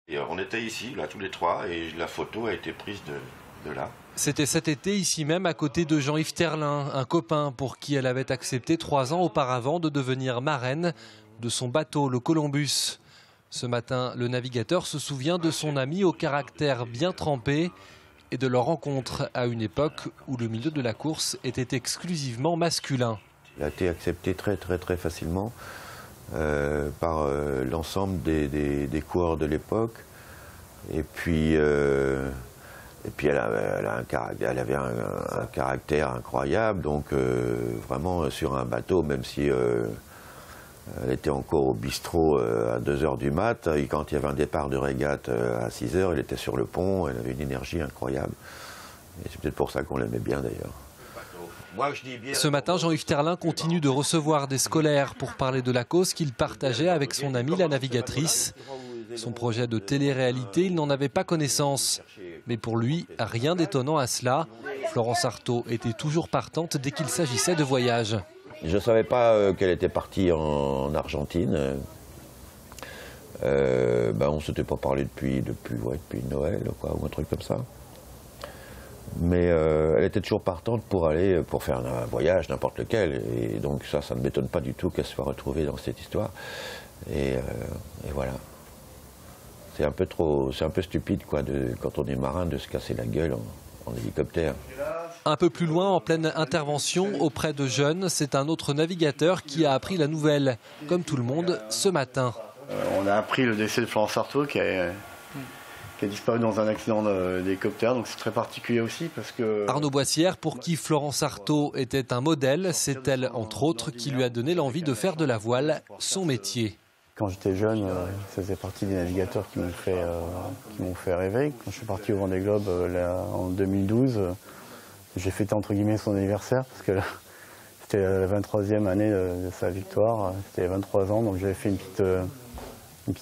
Et on était ici, là, tous les trois, et la photo a été prise de là. C'était cet été, ici même, à côté de Jean-Yves Terlin, un copain pour qui elle avait accepté 3 ans auparavant de devenir marraine de son bateau, le Columbus. Ce matin, le navigateur se souvient de son ami au caractère bien trempé et de leur rencontre à une époque où le milieu de la course était exclusivement masculin. Il a été accepté très facilement par l'ensemble des coureurs de l'époque. Et puis elle avait un caractère incroyable, donc vraiment sur un bateau, même si elle était encore au bistrot à 2 h du mat, et quand il y avait un départ de régate à 6 h, elle était sur le pont, elle avait une énergie incroyable. Et c'est peut-être pour ça qu'on l'aimait bien d'ailleurs. Ce matin, Jean-Yves Terlin continue de recevoir des scolaires pour parler de la cause qu'il partageait avec son amie la navigatrice. Son projet de télé-réalité, il n'en avait pas connaissance. Mais pour lui, rien d'étonnant à cela. Florence Artaud était toujours partante dès qu'il s'agissait de voyage. Je ne savais pas qu'elle était partie en Argentine. On ne s'était pas parlé depuis Noël, quoi, ou un truc comme ça. Mais elle était toujours partante pour faire un voyage, n'importe lequel. Et donc ça ne m'étonne pas du tout qu'elle soit retrouvée dans cette histoire. Et voilà. C'est un peu stupide, quoi, quand on est marin, de se casser la gueule en hélicoptère. Un peu plus loin, en pleine intervention auprès de jeunes, c'est un autre navigateur qui a appris la nouvelle, comme tout le monde, ce matin. On a appris le décès de Florence Artaud qui a disparu dans un accident d'hélicoptère, donc c'est très particulier aussi parce que... Arnaud Boissière, pour qui Florence Artaud était un modèle, c'est elle, entre autres, qui lui a donné l'envie de faire de la voile son métier. Quand j'étais jeune, ça faisait partie des navigateurs qui m'ont fait rêver. Quand je suis parti au Vendée Globe en 2012, j'ai fêté entre guillemets son anniversaire parce que c'était la 23e année de sa victoire. C'était 23 ans, donc j'avais fait une petite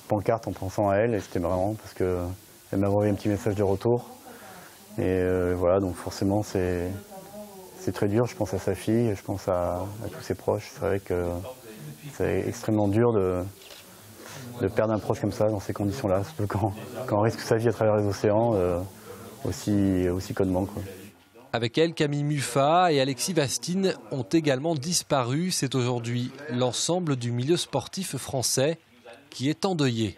pancarte en pensant à elle, et c'était marrant parce qu'elle m'a envoyé un petit message de retour. Et voilà, donc forcément c'est très dur. Je pense à sa fille, je pense à tous ses proches. C'est vrai que c'est extrêmement dur de perdre un proche comme ça dans ces conditions-là, surtout quand on risque sa vie à travers les océans, aussi connement, quoi. Avec elle, Camille Muffat et Alexis Vastine ont également disparu. C'est aujourd'hui l'ensemble du milieu sportif français qui est endeuillé.